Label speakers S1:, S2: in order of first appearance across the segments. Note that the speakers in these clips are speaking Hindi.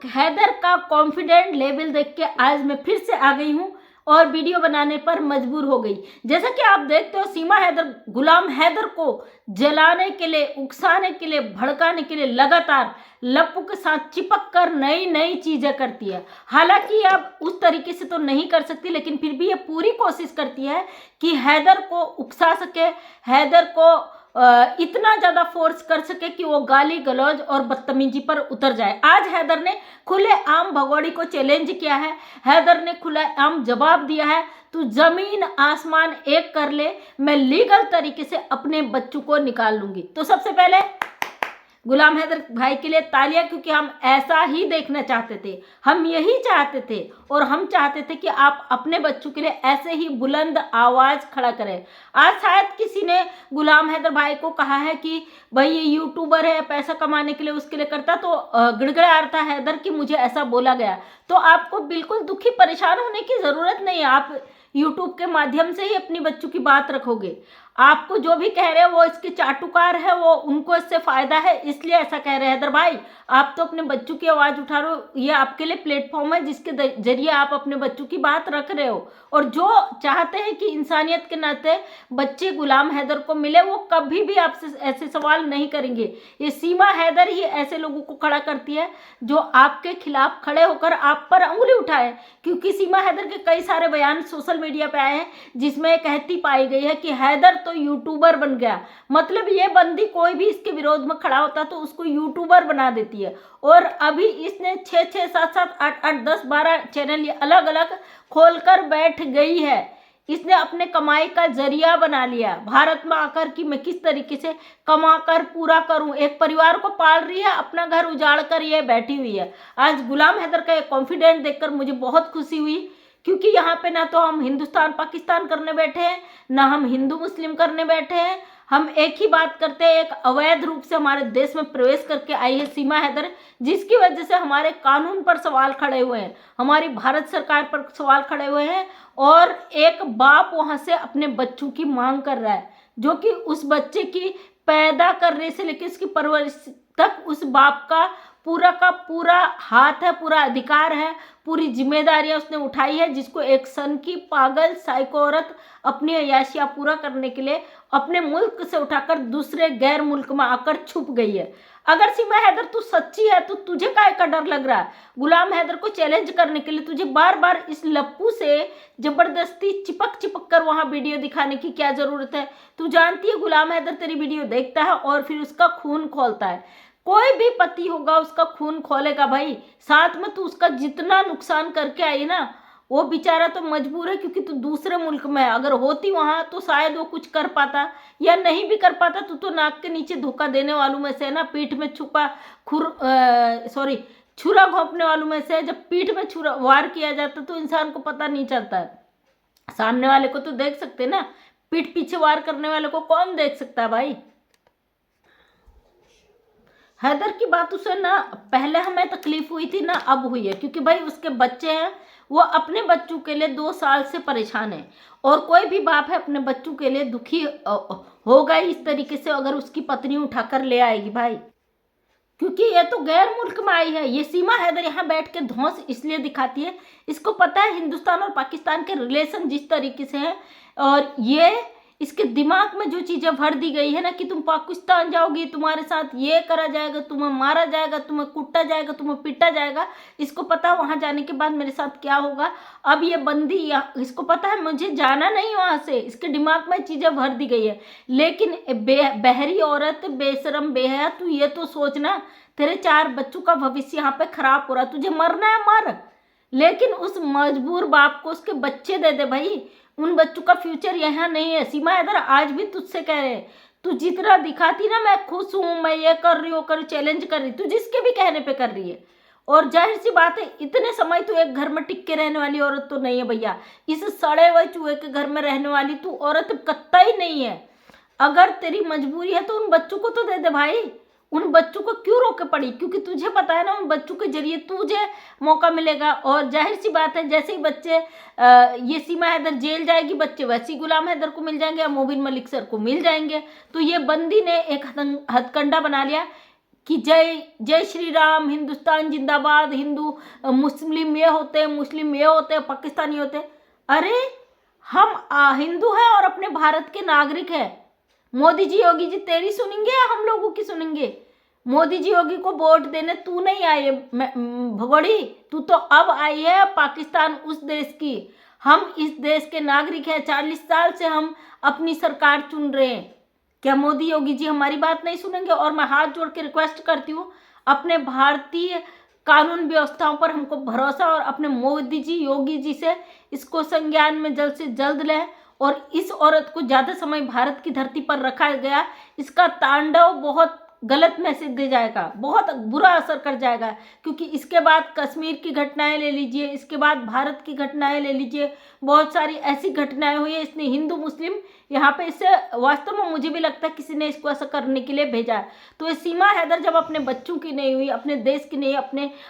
S1: हैदर का कॉन्फिडेंट लेवल देख के आज मैं फिर से आ गई हूँ और वीडियो बनाने पर मजबूर हो गई। जैसा कि आप देखते हो, सीमा हैदर गुलाम हैदर को जलाने के लिए, उकसाने के लिए, भड़काने के लिए लगातार लप्पू के साथ चिपक कर नई नई चीजें करती है। हालांकि अब उस तरीके से तो नहीं कर सकती, लेकिन फिर भी ये पूरी कोशिश करती है कि हैदर को उकसा सके, हैदर को इतना ज्यादा फोर्स कर सके कि वो गाली गलौज और बदतमीजी पर उतर जाए। आज हैदर ने खुले आम भगोड़ी को चैलेंज किया है, हैदर ने खुले आम जवाब दिया है, तू जमीन आसमान एक कर ले, मैं लीगल तरीके से अपने बच्चों को निकाल लूंगी। तो सबसे पहले गुलाम हैदर भाई के लिए तालियां, क्योंकि हम ऐसा ही देखना चाहते थे, हम यही चाहते थे और हम चाहते थे कि आप अपने बच्चों के लिए ऐसे ही बुलंद आवाज खड़ा करें। आज शायद किसी ने गुलाम हैदर भाई को कहा है कि भाई ये यूट्यूबर है, पैसा कमाने के लिए उसके लिए करता, तो गिड़गिड़ा रहा था हैदर कि मुझे ऐसा बोला गया। तो आपको बिल्कुल दुखी परेशान होने की जरूरत नहीं है, आप यूट्यूब के माध्यम से ही अपनी बच्चों की बात रखोगे। आपको जो भी कह रहे हैं वो इसके चाटुकार है, वो उनको इससे फायदा है, इसलिए ऐसा कह रहे हैं। हैदर भाई, आप तो अपने बच्चों की आवाज उठा रहे हो, ये आपके लिए प्लेटफॉर्म है जिसके जरिए आप अपने बच्चों की बात रख रहे हो। और जो चाहते हैं कि इंसानियत के नाते बच्चे गुलाम हैदर को मिले, वो कभी भी आपसे ऐसे सवाल नहीं करेंगे। ये सीमा हैदर ही ऐसे लोगों को खड़ा करती है जो आपके खिलाफ खड़े होकर आप पर उंगली उठाए, क्योंकि सीमा हैदर के कई सारे बयान सोशल मीडिया पे आए हैं जिसमें कहती पाई गई है कि हैदर तो यूट्यूबर बन गया। मतलब ये बंदी कोई भी इसके विरोध में खड़ा होता तो उसको यूट्यूबर बना देती है। और अभी इसने 6-6, 7-7, 8-8, 10-12 चैनल ये अलग अलग खोलकर बैठ गई है। इसने अपने कमाई का जरिया बना लिया भारत में आकर कि मैं किस तरीके से कमा कर पूरा करूं। एक परिवार को पाल रही है, अपना घर उजाड़ कर ये बैठी हुई है। आज गुलाम हैदर का कॉन्फिडेंस देखकर मुझे बहुत खुशी हुई, क्योंकि यहाँ पे ना तो हम हिंदुस्तान पाकिस्तान करने बैठे हैं, ना हम हिंदू मुस्लिम करने बैठे हैं। हम एक ही बात करते हैं, एक अवैध रूप से हमारे देश में प्रवेश करके आई है सीमा हैदर, जिसकी वजह से हमारे कानून पर सवाल खड़े हुए हैं, हमारी भारत सरकार पर सवाल खड़े हुए हैं। और एक बाप वहां से अपने बच्चों की मांग कर रहा है, जो कि उस बच्चे की पैदा करने से लेकर उसकी परवरिश तक उस बाप का पूरा हाथ है, पूरा अधिकार है, पूरी जिम्मेदारियां उसने उठाई है, जिसको एक सन की पागल साइको औरत अपनी अय्याशियां पूरा करने के लिए अपने मुल्क से उठाकर दूसरे गैर मुल्क में आकर छुप गई है। अगर सीमा हैदर तू सच्ची है तो तुझे काय का डर लग रहा है? गुलाम हैदर को चैलेंज करने के लिए तुझे बार बार इस लप्पू से जबरदस्ती चिपक कर वहां वीडियो दिखाने की क्या जरूरत है? तू जानती है गुलाम हैदर तेरी वीडियो देखता है और फिर उसका खून खोलता है। कोई भी पति होगा उसका खून खोलेगा भाई। साथ में तू उसका जितना नुकसान करके आई ना, वो बेचारा तो मजबूर है, क्योंकि तू दूसरे मुल्क में है। अगर होती वहां तो शायद वो कुछ कर पाता, या नहीं भी कर पाता। तू तो नाक के नीचे धोखा देने वालों में से है ना, पीठ में छुरा घोंपने वालों में से। जब पीठ में छुरा वार किया जाता तो इंसान को पता नहीं चलता है। सामने वाले को तो देख सकते ना, पीठ पीछे वार करने वाले को कौन देख सकता है भाई? हैदर की बातों से ना पहले हमें तकलीफ हुई थी ना अब हुई है, क्योंकि भाई उसके बच्चे हैं, वो अपने बच्चों के लिए 2 साल से परेशान है। और कोई भी बाप है अपने बच्चों के लिए दुखी होगा इस तरीके से अगर उसकी पत्नी उठाकर ले आएगी भाई, क्योंकि ये तो गैर मुल्क में आई है। ये सीमा हैदर यहाँ बैठ के धौंस इसलिए दिखाती है, इसको पता है हिंदुस्तान और पाकिस्तान के रिलेशन जिस तरीके से हैं, और ये इसके दिमाग में जो चीजें भर दी गई है ना कि तुम पाकिस्तान जाओगी, तुम्हारे साथ ये करा जाएगा, तुम्हें मारा जाएगा, तुम्हें कुटा जाएगा, तुम्हें पीटा जाएगा। इसको पता है वहां जाने के बाद मेरे साथ क्या होगा। अब ये बंदी इसको पता है मुझे जाना नहीं वहां से, इसके दिमाग में चीजें भर दी गई है। लेकिन बहरी औरत, बेशरम बेहया, तू ये तो सोचना तेरे 4 बच्चों का भविष्य यहाँ पे खराब हो रहा, तुझे मरना है मर, लेकिन उस मजबूर बाप को उसके बच्चे दे दे भाई। उन बच्चों का फ्यूचर यहाँ नहीं है। सीमा हैदर आज भी तुझसे कह रहे हैं, तू जितना दिखाती ना मैं खुश हूं, मैं ये कर रही हूँ, कर चैलेंज कर रही, तू जिसके भी कहने पे कर रही है। और जाहिर सी बात है इतने समय तो एक घर में टिक के रहने वाली औरत तो नहीं है भैया। इस सड़े हुए चूहे के घर में रहने वाली तू औरत कत्तई नहीं है। अगर तेरी मजबूरी है तो उन बच्चों को तो दे दे भाई। उन बच्चों को क्यों रोके पड़ी? क्योंकि तुझे पता है ना उन बच्चों के जरिए तुझे मौका मिलेगा। और जाहिर सी बात है जैसे ही बच्चे ये सीमा हैदर जेल जाएगी, बच्चे वैसे ही गुलाम हैदर को मिल जाएंगे या मोबिन मलिक सर को मिल जाएंगे। तो ये बंदी ने एक हथकंडा बना लिया कि जय जय श्री राम, हिंदुस्तान जिंदाबाद, हिंदू मुस्लिम ये होते हैं, मुस्लिम ये होते हैं, पाकिस्तानी होते हैं। अरे हम हिंदू हैं और अपने भारत के नागरिक हैं। मोदी जी योगी जी तेरी सुनेंगे या हम लोगों की सुनेंगे? मोदी जी योगी को वोट देने तू नहीं आई है भगोड़ी, तू तो अब आई है पाकिस्तान उस देश की। हम इस देश के नागरिक हैं, 40 साल से हम अपनी सरकार चुन रहे हैं। क्या मोदी योगी जी हमारी बात नहीं सुनेंगे? और मैं हाथ जोड़ के रिक्वेस्ट करती हूँ, अपने भारतीय कानून व्यवस्थाओं पर हमको भरोसा, और अपने मोदी जी योगी जी से इसको संज्ञान में जल्द से जल्द लें। और इस औरत को ज़्यादा समय भारत की धरती पर रखा गया, इसका तांडव बहुत गलत मैसेज दे जाएगा, बहुत बुरा असर कर जाएगा। क्योंकि इसके बाद कश्मीर की घटनाएं ले लीजिए, इसके बाद भारत की घटनाएं ले लीजिए, बहुत सारी ऐसी घटनाएं हुई है। इसने हिंदू मुस्लिम यहाँ पे, इससे वास्तव में मुझे भी लगता है किसी ने इसको ऐसा करने के लिए भेजा है। तो ये सीमा हैदर जब अपने बच्चों की नहीं हुई, अपने देश की नहीं,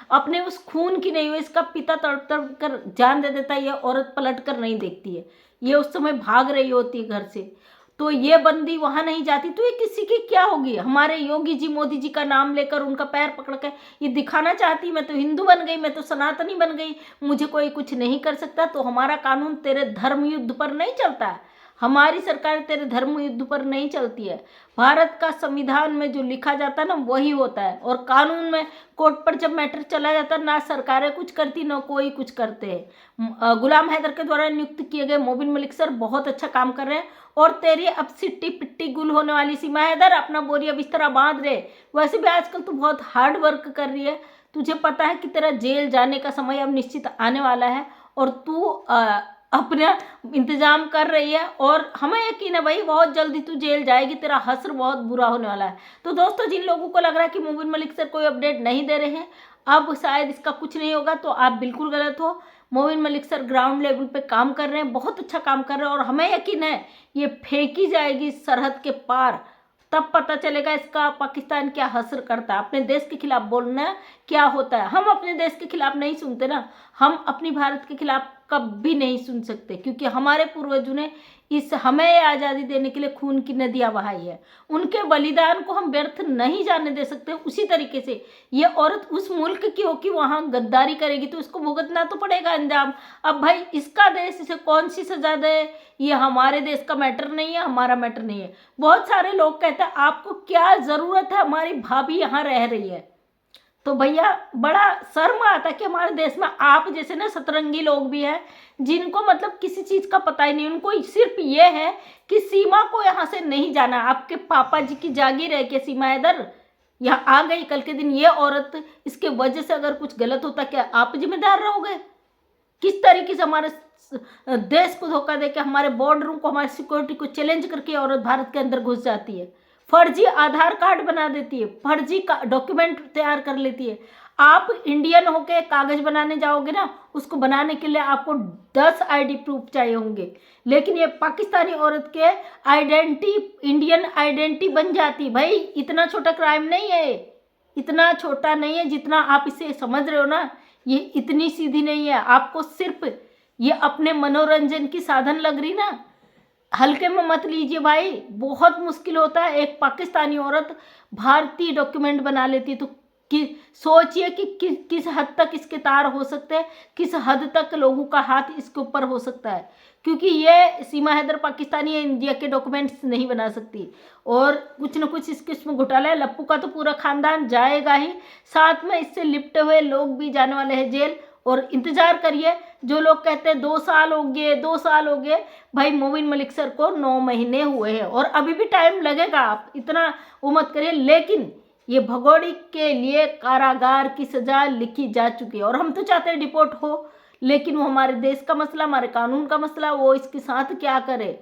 S1: अपने उस खून की नहीं हुई, इसका पिता तड़प तड़प कर जान दे देता है, ये औरत पलट कर नहीं देखती है, ये उस समय भाग रही होती है घर से, तो ये बंदी वहां नहीं जाती। तो ये किसी की क्या होगी? हमारे योगी जी मोदी जी का नाम लेकर उनका पैर पकड़ के ये दिखाना चाहती, मैं तो हिंदू बन गई, मैं तो सनातनी बन गई, मुझे कोई कुछ नहीं कर सकता। तो हमारा कानून तेरे धर्म युद्ध पर नहीं चलता है, हमारी सरकार तेरे धर्म युद्ध पर नहीं चलती है। भारत का संविधान में जो लिखा जाता है ना वही होता है, और कानून में कोर्ट पर जब मैटर चला जाता है, ना सरकारें कुछ करती ना कोई कुछ करते हैं। गुलाम हैदर के द्वारा नियुक्त किए गए मोबिन मलिक सर बहुत अच्छा काम कर रहे हैं। और तेरी अब सिट्टी पिट्टी गुल होने वाली सीमा हैदर, अपना बोरिया बिस्तरा बांध रहे। वैसे भी आजकल तू बहुत हार्ड वर्क कर रही है, तुझे पता है कि तेरा जेल जाने का समय अब निश्चित आने वाला है, और तू अपना इंतजाम कर रही है, और हमें यकीन है भाई बहुत जल्दी तू जेल जाएगी, तेरा हश्र बहुत बुरा होने वाला है। तो दोस्तों, जिन लोगों को लग रहा है कि मोबिन मलिक सर कोई अपडेट नहीं दे रहे हैं, अब शायद इसका कुछ नहीं होगा, तो आप बिल्कुल गलत हो। Mobin Malik sir ground level पे काम कर रहे हैं, बहुत अच्छा काम कर रहे हैं, और हमें यकीन है ये फेंकी जाएगी सरहद के पार, तब पता चलेगा इसका पाकिस्तान क्या हश्र करता है। अपने देश के खिलाफ बोलना क्या होता है। हम अपने देश के खिलाफ नहीं सुनते ना, हम अपनी भारत के खिलाफ कभी नहीं सुन सकते, क्योंकि हमारे पूर्वजों ने हमें आज़ादी देने के लिए खून की नदियाँ बहाई है, उनके बलिदान को हम व्यर्थ नहीं जाने दे सकते। उसी तरीके से ये औरत उस मुल्क की हो कि वहाँ गद्दारी करेगी तो उसको भुगतना तो पड़ेगा अंजाम। अब भाई इसका देश, इसे कौन सी सजा दे, ये हमारे देश का मैटर नहीं है, हमारा मैटर नहीं है। बहुत सारे लोग कहते हैं आपको क्या ज़रूरत है, हमारी भाभी यहाँ रह रही है। तो भैया बड़ा शर्म आता है कि हमारे देश में आप जैसे ना सतरंगी लोग भी हैं, जिनको मतलब किसी चीज़ का पता ही नहीं। उनको सिर्फ ये है कि सीमा को यहाँ से नहीं जाना। आपके पापा जी की जागीर है कि सीमा हैदर यहाँ आ गई, कल के दिन ये औरत, इसके वजह से अगर कुछ गलत होता क्या आप जिम्मेदार रहोगे? किस तरीके से हमारे देश को धोखा दे के, हमारे बॉर्डरों को, हमारी सिक्योरिटी को चैलेंज करके औरत भारत के अंदर घुस जाती है, फर्जी आधार कार्ड बना देती है, फर्जी का डॉक्यूमेंट तैयार कर लेती है। आप इंडियन होके कागज बनाने जाओगे ना, उसको बनाने के लिए आपको 10 आईडी प्रूफ चाहिए होंगे, लेकिन ये पाकिस्तानी औरत के इंडियन आइडेंटिटी बन जाती। भाई इतना छोटा क्राइम नहीं है, इतना छोटा नहीं है जितना आप इसे समझ रहे हो ना, ये इतनी सीधी नहीं है। आपको सिर्फ ये अपने मनोरंजन की साधन लग रही ना, हल्के में मत लीजिए भाई। बहुत मुश्किल होता है, एक पाकिस्तानी औरत भारतीय डॉक्यूमेंट बना लेती है, तो सोचिए कि किस हद तक इसके तार हो सकते हैं, किस हद तक लोगों का हाथ इसके ऊपर हो सकता है। क्योंकि ये सीमा हैदर पाकिस्तानी है, इंडिया के डॉक्यूमेंट्स नहीं बना सकती, और कुछ न कुछ इसमें घोटाला है। लप्पू का तो पूरा खानदान जाएगा ही, साथ में इससे लिपटे हुए लोग भी जाने वाले हैं जेल। और इंतजार करिए, जो लोग कहते हैं 2 साल हो गए, 2 साल हो गए, भाई मोबिन मलिक सर को 9 महीने हुए हैं, और अभी भी टाइम लगेगा, आप इतना वो मत करिए। लेकिन ये भगोड़ी के लिए कारागार की सजा लिखी जा चुकी है, और हम तो चाहते हैं डिपोर्ट हो, लेकिन वो हमारे देश का मसला, हमारे कानून का मसला, वो इसके साथ क्या करे।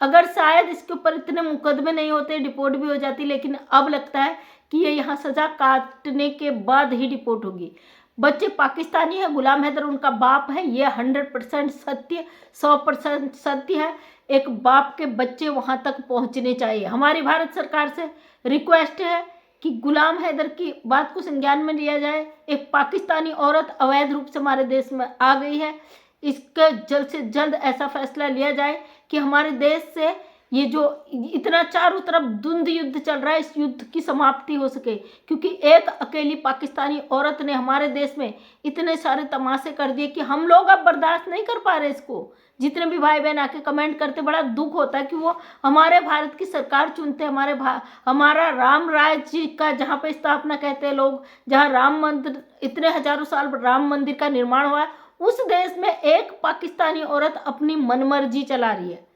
S1: अगर शायद इसके ऊपर इतने मुकदमे नहीं होते, डिपोर्ट भी हो जाती, लेकिन अब लगता है कि ये यहाँ सजा काटने के बाद ही डिपोर्ट होगी। बच्चे पाकिस्तानी है, गुलाम हैदर उनका बाप है, ये 100% सत्य, 100% सत्य है। एक बाप के बच्चे वहाँ तक पहुँचने चाहिए। हमारी भारत सरकार से रिक्वेस्ट है कि गुलाम हैदर की बात को संज्ञान में लिया जाए। एक पाकिस्तानी औरत अवैध रूप से हमारे देश में आ गई है, इसका जल्द से जल्द ऐसा फैसला लिया जाए कि हमारे देश से ये जो इतना चारों तरफ द्वंद युद्ध चल रहा है, इस युद्ध की समाप्ति हो सके, क्योंकि एक अकेली पाकिस्तानी औरत ने हमारे देश में इतने सारे तमाशे कर दिए कि हम लोग अब बर्दाश्त नहीं कर पा रहे इसको। जितने भी भाई बहन आके कमेंट करते, बड़ा दुख होता है कि वो हमारे भारत की सरकार चुनते, हमारा राम राज्य का जहाँ पे स्थापना कहते हैं लोग, जहाँ राम मंदिर इतने हजारों साल राम मंदिर का निर्माण हुआ है, उस देश में एक पाकिस्तानी औरत अपनी मनमर्जी चला रही है।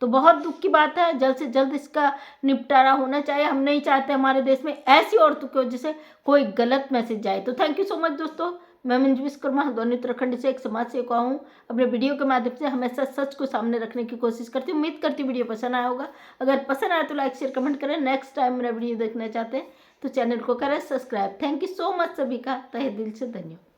S1: तो बहुत दुख की बात है, जल्द से जल्द इसका निपटारा होना चाहिए। हम नहीं चाहते हमारे देश में ऐसी औरतों की वजह से कोई गलत मैसेज जाए। तो थैंक यू सो मच दोस्तों। मैं मंजू विश्वकर्मा हल्द्वानी उत्तराखंड से एक समाज सेविका हूँ। अपने वीडियो के माध्यम से हमेशा सच को सामने रखने की कोशिश करती हूँ। उम्मीद करती हूँ वीडियो पसंद आया होगा। अगर पसंद आया तो लाइक शेयर कमेंट करें। नेक्स्ट टाइम मेरा वीडियो देखना चाहते हैं तो चैनल को करें subscribe. Thank you so much सभी का तहे दिल से धन्यवाद।